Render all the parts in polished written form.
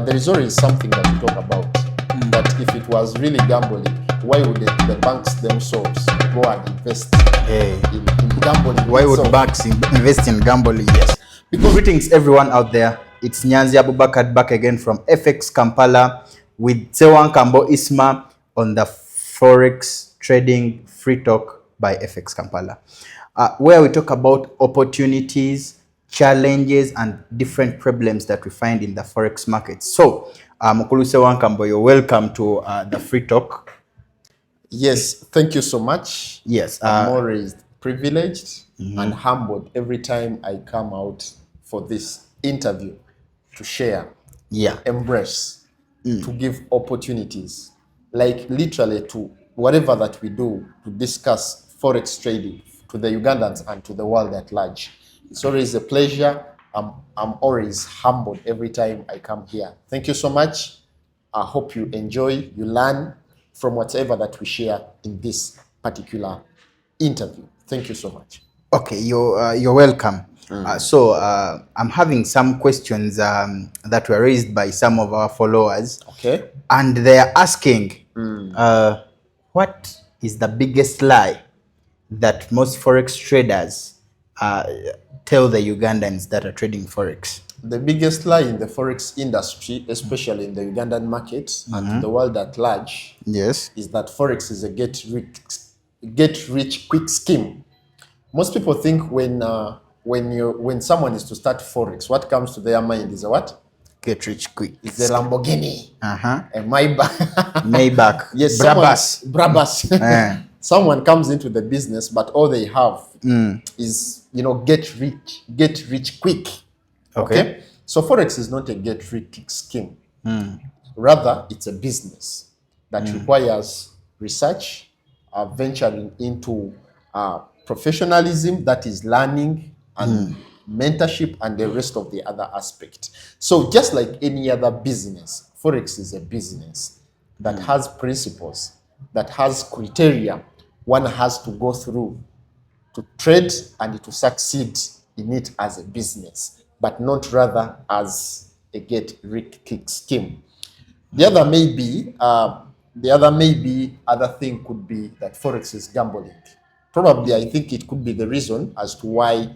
there is always something that we talk about. That if it was really gambling, why would the banks themselves go and invest in gambling? Why would banks invest in gambling? Yes. Because greetings everyone out there. It's Nyanzi Abubakar back again from FXKampala with Sewan Kambo Isma on the Forex Trading Free Talk by FXKampala, where we talk about opportunities, challenges, and different problems that we find in the Forex market. So, Mukulu Sewan Kambo, you're welcome to the Free Talk. Yes, thank you so much. Yes. I'm always privileged and humbled every time I come out for this interview to share, embrace, to give opportunities, like literally to whatever that we do to discuss Forex trading to the Ugandans and to the world at large. It's always a pleasure. I'm always humbled every time I come here. Thank you so much. I hope you enjoy, you learn from whatever that we share in this particular interview. Thank you so much. Okay, you're welcome. So I'm having some questions that were raised by some of our followers. Okay. And they are asking, what is the biggest lie that most Forex traders tell the Ugandans that are trading Forex? The biggest lie in the Forex industry, especially in the Ugandan market and to the world at large, Yes, is that Forex is a get rich quick scheme. Most people think when someone is to start Forex, what comes to their mind is a what? get rich quick. It's a Lamborghini, A Maybach. Yes, Brabus. Someone comes into the business, but all they have is, get rich quick. Okay. So Forex is not a get rich quick scheme. Rather, it's a business that requires research, venturing into professionalism, that is learning and mentorship and the rest of the other aspect. So just like any other business, Forex is a business that has principles, that has criteria one has to go through to trade and to succeed in it as a business, but not rather as a get rich quick scheme. The other other thing could be that Forex is gambling. Probably, I think it could be the reason as to why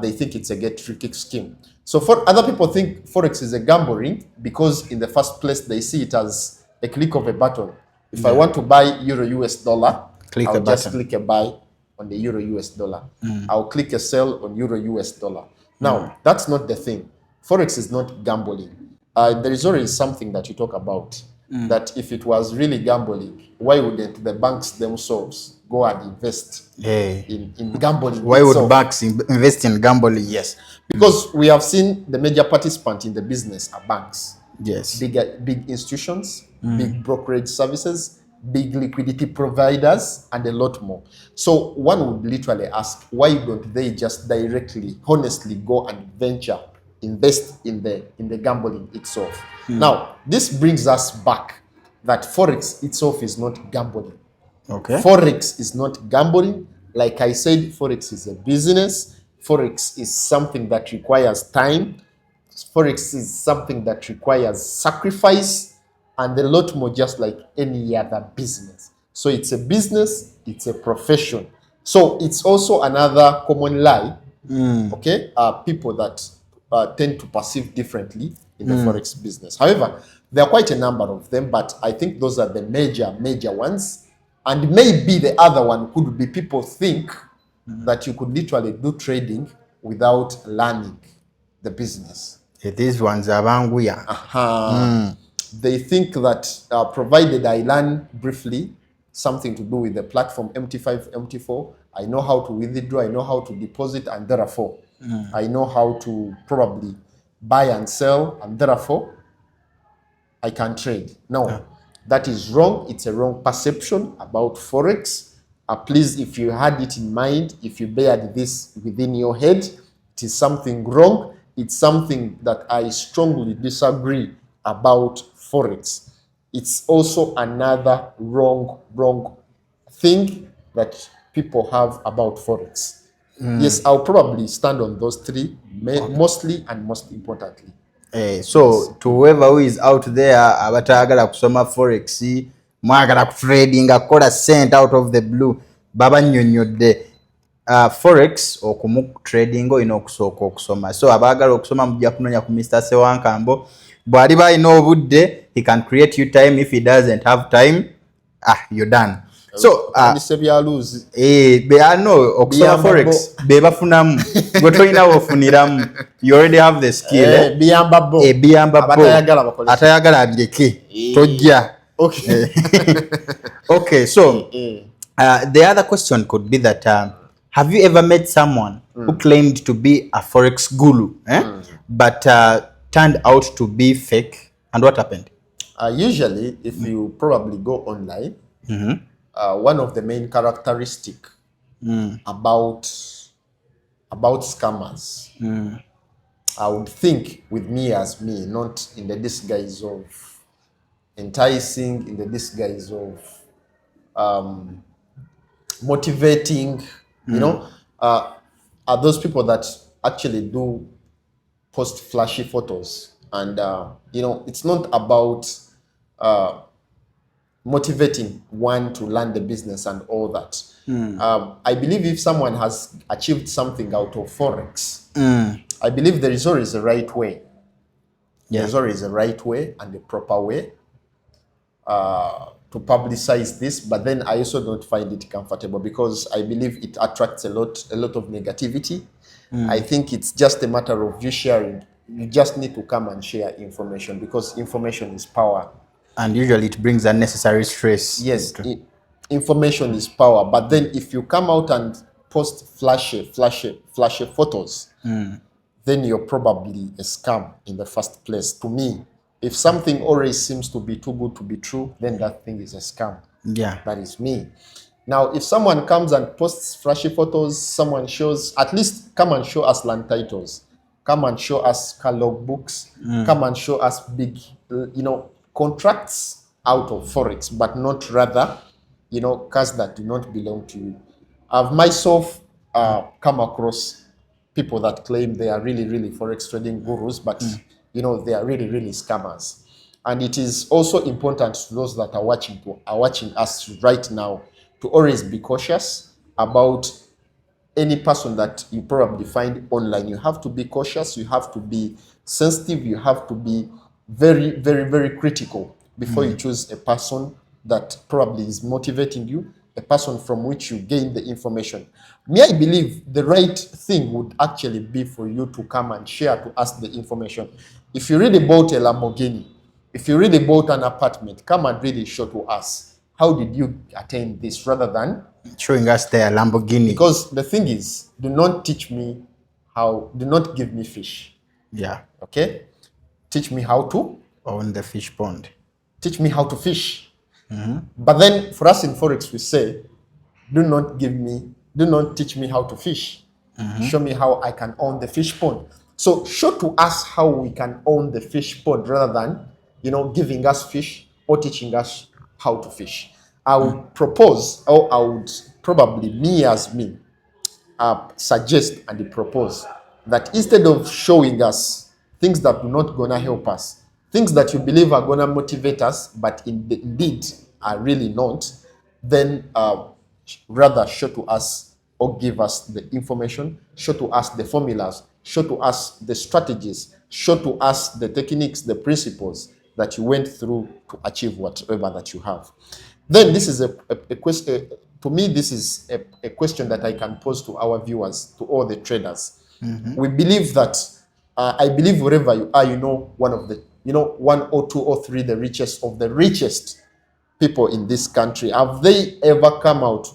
they think it's a get rich quick scheme. So for other people think Forex is a gambling because in the first place they see it as a click of a button. If I want to buy Euro US dollar, I'll just click a buy on the Euro US dollar. I'll click a sell on Euro US dollar. Now, that's not the thing. Forex is not gambling. There is always something that you talk about, that if it was really gambling, why wouldn't the banks themselves go and invest in gambling? Why would banks invest in gambling? Yes, because we have seen the major participants in the business are banks. Yes. Big institutions, big brokerage services, big liquidity providers, and a lot more. So one would literally ask, why don't they just directly, honestly go and invest in the gambling itself? Now, this brings us back that Forex itself is not gambling. Okay. Forex is not gambling. Like I said, Forex is a business. Forex is something that requires time. Forex is something that requires sacrifice and a lot more, just like any other business. So it's a business, it's a profession. So it's also another common lie, okay? People that tend to perceive differently in the Forex business. However, there are quite a number of them, but I think those are the major ones. And maybe the other one could be people think that you could literally do trading without learning the business. These ones are banguya. They think that provided I learn briefly something to do with the platform MT5, MT4, I know how to withdraw, I know how to deposit, and therefore I know how to probably buy and sell, and therefore I can trade. No, that is wrong. It's a wrong perception about Forex. Please, if you had it in mind, if you bared this within your head, it is something wrong. It's something that I strongly disagree about Forex. It's also another wrong thing that people have about Forex. Yes, I'll probably stand on those three, mostly and most importantly. So to whoever who is out there abatayagala kusoma forex mwagala trading akola cent out of the blue baba nnyonnyodde forex okumu trading olina okusooka okusoma so abaagala okusoma mujja kunoonya ku Mr. Sewankambo bw'ali balina obudde he can create you time. If he doesn't have time you're done. So okusoma forex be bafunamu gwe tolina wofuniramu you already have the skill biyamba atayagala abireke tojja. Okay, so the other question could be that have you ever met someone who claimed to be a forex guru but turned out to be fake, and what happened? Usually if you probably go online, one of the main characteristic about scammers, I would think with me as me, not in the disguise of enticing, in the disguise of motivating, you know, are those people that actually do post flashy photos, and you know, it's not about motivating one to learn the business and all that. I believe if someone has achieved something out of forex, I believe there is always a right way. There's always a right way and a proper way to publicize this, but then I also don't find it comfortable because I believe it attracts a lot of negativity. I think it's just a matter of you sharing. You just need to come and share information because information is power. And usually it brings unnecessary stress. Yes, information is power. But then if you come out and post flashy photos, then you're probably a scam in the first place. To me, if something always seems to be too good to be true, then that thing is a scam. Yeah. That is me. Now, if someone comes and posts flashy photos, someone shows, at least come and show us land titles. Come and show us catalog books. Come and show us big, you know, contracts out of forex, but not rather, you know, cars that do not belong to you. I've myself come across people that claim they are really forex trading gurus, but you know, they are really scammers. And it is also important to those that are watching us right now to always be cautious about any person that you probably find online. You have to be cautious, you have to be sensitive, you have to be very critical before you choose a person that probably is motivating you, a person from which you gain the information. Me, I believe the right thing would actually be for you to come and share to us the information. If you really bought a Lamborghini, if you really bought an apartment, come and really show to us how did you attain this, rather than showing us their Lamborghini. Because the thing is, do not teach me how, do not give me fish. Yeah. Okay? Teach me how to own the fish pond. Teach me how to fish. But then for us in Forex, we say, do not teach me how to fish. Show me how I can own the fish pond. So show to us how we can own the fish pond, rather than, you know, giving us fish or teaching us how to fish. I would propose, or I would probably, me as me, suggest and propose that instead of showing us things that are not gonna help us, things that you believe are gonna motivate us, but indeed are really not, then rather show to us or give us the information, show to us the formulas, show to us the strategies, show to us the techniques, the principles that you went through to achieve whatever that you have. Then this is a question, to me, this is a question that I can pose to our viewers, to all the traders. We believe that, I believe wherever you are, you know, one of the, you know, 1 or 2 or 3, the richest of the richest people in this country. Have they ever come out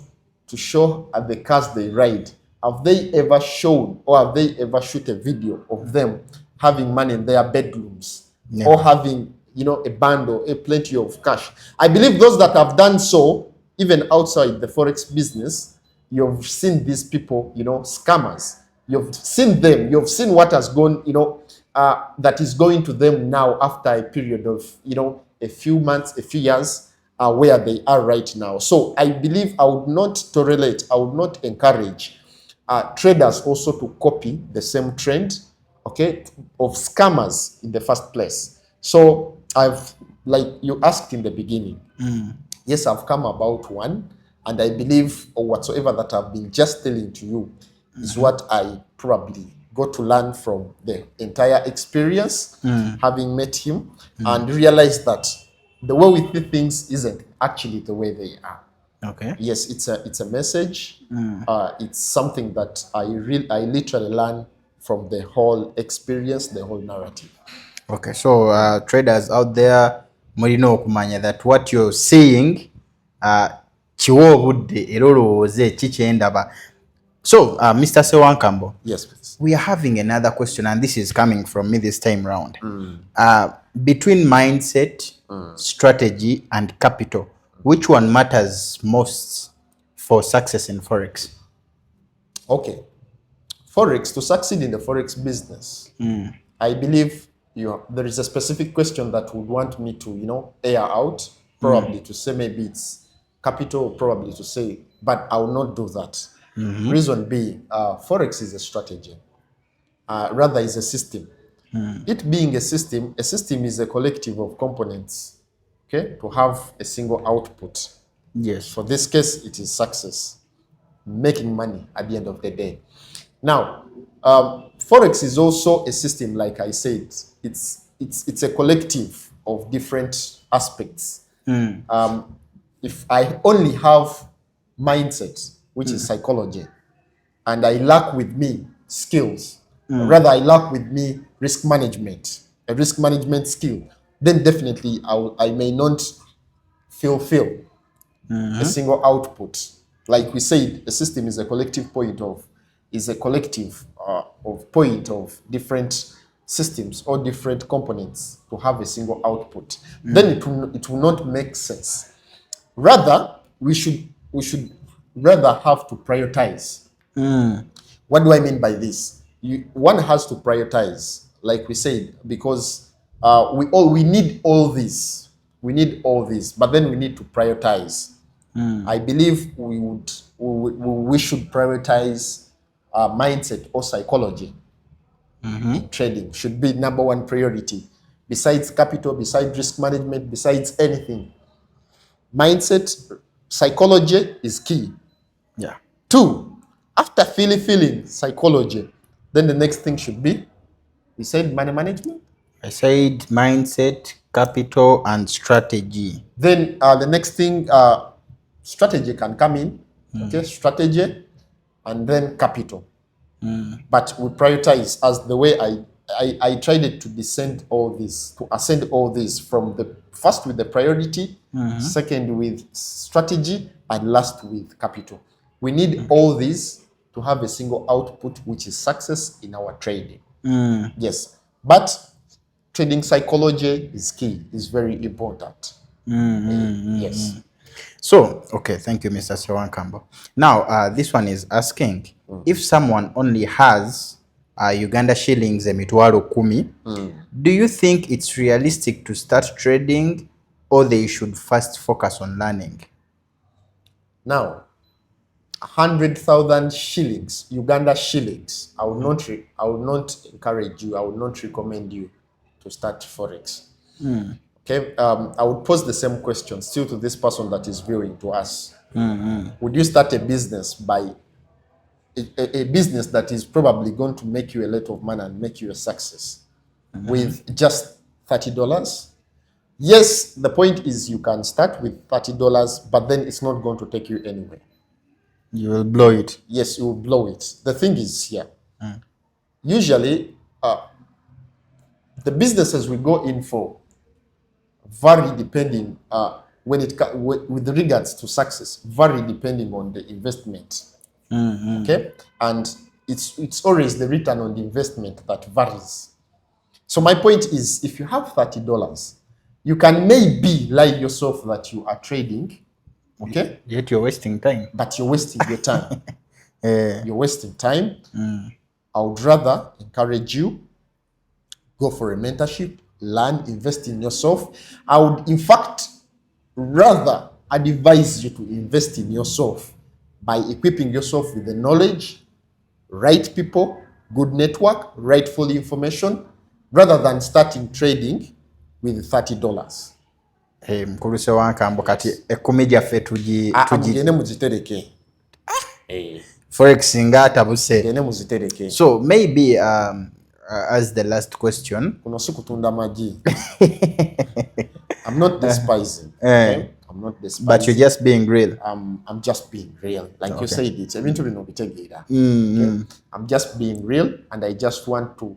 to show at the cars they ride? Have they ever shown, or have they ever shoot a video of them having money in their bedrooms? Never. Or having, you know, a bundle, a plenty of cash? I believe those that have done so, even outside the Forex business, you've seen these people, you know, scammers. You've seen them, you've seen what has gone, you know, that is going to them now after a period of, you know, a few months, a few years, where they are right now. So I believe I would not tolerate, I would not encourage traders also to copy the same trend okay, of scammers in the first place. So I've, like you asked in the beginning, yes, I've come about one, and I believe or whatsoever that I've been just telling to you is what I probably got to learn from the entire experience, having met him, and realized that the way we see things isn't actually the way they are. Okay. Yes, it's a message. It's something that I literally learn from the whole experience, the whole narrative. Okay, so traders out there, mulino okumanya that what you're saying, chiwo obudde era olowooze kikyendaba. So, Mr. Sewankambo. Yes, please. We are having another question, and this is coming from me this time round. Between mindset, strategy, and capital, which one matters most for success in Forex? Okay. Forex, to succeed in the Forex business, I believe there is a specific question that would want me to, air out, probably to say maybe it's capital, probably to say, but I will not do that. Reason being, Forex is a strategy, rather is a system. It being a system is a collective of components, okay, to have a single output. Yes. For this case, it is success, making money at the end of the day. Now, Forex is also a system, like I said. It's a collective of different aspects. If I only have mindset, which is psychology, and I lack with me skills, or rather I lack with me risk management, a risk management skill, then definitely I may not fulfill a single output. Like we said, a system is a collective of point of different systems or different components to have a single output. Then it will not make sense. Rather, we should rather have to prioritize. What do I mean by this? One has to prioritize, like we said, because we need all this. We need all this, but then we need to prioritize. I believe we should prioritize mindset or psychology in trading. Should be number one priority. Besides capital, besides risk management, besides anything. Mindset, psychology is key. Yeah. 2, after feeling psychology, then the next thing should be, we said money management. I said mindset, capital, and strategy. Then the next thing, strategy can come in. Okay, strategy, and then capital. But we prioritize as the way I tried to ascend all this from the first with the priority, second with strategy, and last with capital. We need all these to have a single output, which is success in our trading. Yes, but trading psychology is key, is very important. Yes. So, okay, thank you, Mr. Sewankambo. Now, this one is asking, if someone only has Uganda shillings emitwalo kumi, do you think it's realistic to start trading, or they should first focus on learning? Now, 100,000 shillings, Uganda shillings, I would not encourage you, I would not recommend you to start Forex. Okay, I would pose the same question still to this person that is viewing to us. Would you start a business by a business that is probably going to make you a lot of money and make you a success with just $30? Yes, the point is you can start with $30, but then it's not going to take you anywhere. You will blow it. Yes, you will blow it. The thing is here. Usually, the businesses we go in for vary depending with regards to success, vary depending on the investment. Okay, and it's always the return on the investment that varies. So my point is, if you have $30, you can maybe lie yourself that you are trading, okay, Yet you're wasting time. but you're wasting your time. You're wasting time. I would rather encourage you, go for a mentorship, learn, invest in yourself. I would, in fact, rather advise you to invest in yourself by equipping yourself with the knowledge, right people, good network, rightful information, rather than starting trading with $30. Mukulu Sewankambo kati ekumi gyaffe mugende muzitereke. Forex nga tabuse. Mugende muzitereke. So maybe as the last question. Kuno si kutunda magi. I'm not despising. Okay? I'm not despising. But you're just being real. I'm just being real. Like okay. You said, it's eventually no bitegeera. Okay? I'm just being real, and I just want to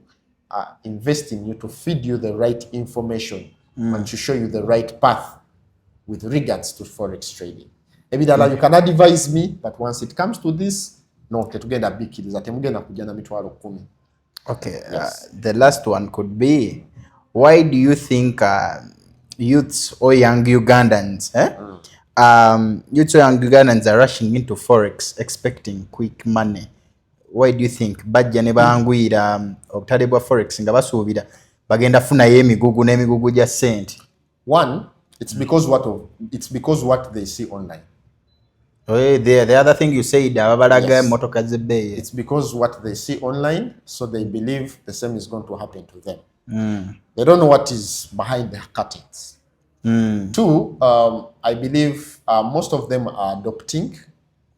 invest in you to feed you the right information and to show you the right path with regards to Forex trading. Ebidala, you can advise me, but once it comes to this, no, tetugenda bikiriza temugenda kujana mitwalo 10. Okay, yes. The last one could be, why do you think youths or young Ugandans, youths or young Ugandans are rushing into Forex expecting quick money? Why do you think bajja ne bangwira obutale bwa Forex nga basuubira bagenda funa y'emigugu n'emigugu gya sente? One, it's because what they see online. The other thing you said, it's because what they see online, so they believe the same is going to happen to them. They don't know what is behind the curtains. Two, I believe most of them are adopting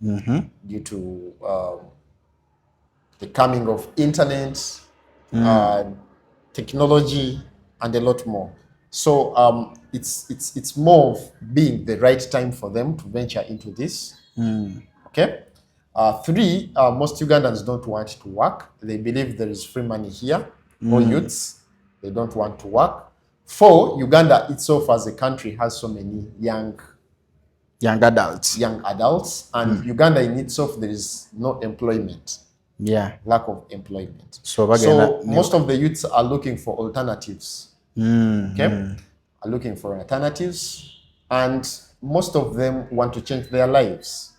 due to the coming of internet, technology, and a lot more. So it's more of being the right time for them to venture into this. Okay. Three, most Ugandans don't want to work. They believe there is free money here. Or youths, they don't want to work. Four, Uganda itself as a country has so many young adults. And Uganda in itself, there is no employment. Lack of employment. So most of the youths are looking for alternatives. Okay, are looking for alternatives, and most of them want to change their lives.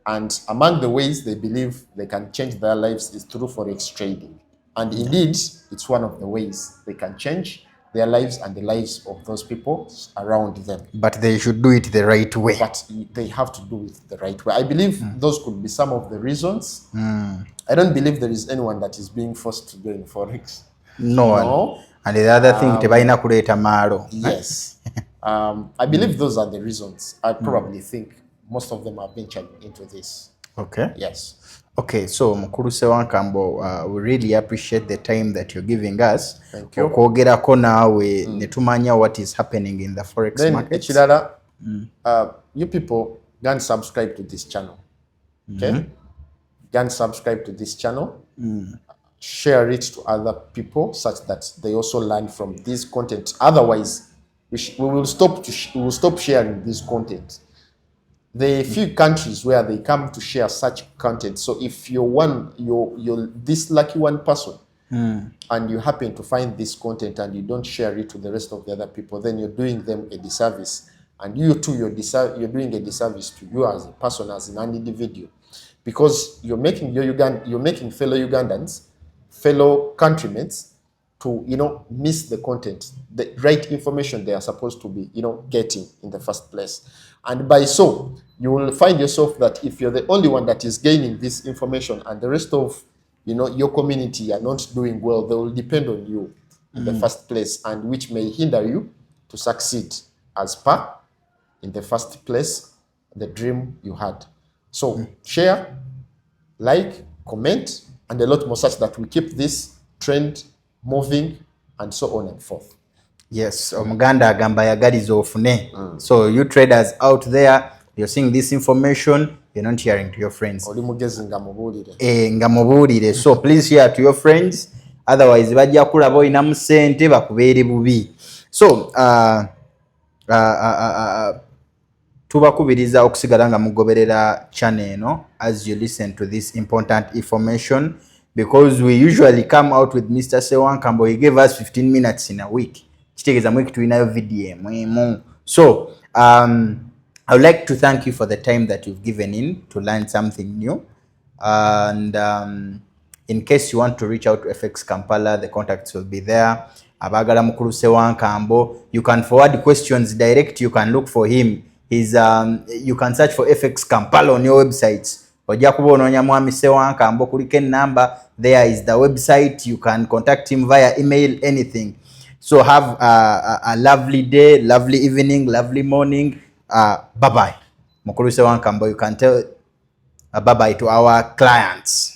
And among the ways they believe they can change their lives is through Forex trading. And indeed, it's one of the ways they can change their lives and the lives of those people around them. But they should do it the right way. But they have to do it the right way. I believe those could be some of the reasons. I don't believe there is anyone that is being forced to go in Forex. No. And the other thing, tebaina kuleta maalo. Yes. I believe those are the reasons. I probably think most of them are venturing into this. Okay. Yes. Okay, so Mukulu Sewankambo, we really appreciate the time that you're giving us. Thank you. Okwogerako naawe netumanya what is happening in the Forex market. Ekirala, you people can subscribe to this channel. Okay? Can subscribe to this channel. Share it to other people such that they also learn from this content. Otherwise, we will stop sharing this content. There are few countries where they come to share such content. So if you're this lucky one person and you happen to find this content and you don't share it to the rest of the other people, then you're doing them a disservice. And you too, you're doing a disservice to you as a person, as an individual, because you're making fellow Ugandans, fellow countrymen, to miss the content, the right information they are supposed to be getting in the first place. And by so you will find yourself that if you're the only one that is gaining this information and the rest of your community are not doing well, they will depend on you in the first place, and which may hinder you to succeed as per in the first place the dream you had. So share, like, comment, and a lot more, such that we keep this trend moving and so on and forth. Yes, Omuganda agamba yagaliza ofune. So you traders out there, you're seeing this information, you're not sharing to your friends. Oli mugezi nga mubuulire. Nga mubuulire. So please share to your friends, otherwise bajja kulaba oyina mu ssente bakubeere bubi. So tubakubiriza okusigala nga mugoberera channel eno as you listen to this important information, because we usually come out with Mr. Sewankambo. He gave us 15 minutes in a week. Kitegeeza mwiki tulinayo video mwemu. So I would like to thank you for the time that you've given in to learn something new. And in case you want to reach out to FX Kampala, the contacts will be there. Abagala Mukulu Sewankambo, you can forward questions direct. You can look for him. You can search for FX Kampala on your websites ojja kuba onoonya mwami Ssewankambo, kuliko number, there is the website, you can contact him via email, anything. So have a lovely day, lovely evening, lovely morning. Bye bye. Mukulu Ssewankambo, you can tell bye bye to our clients.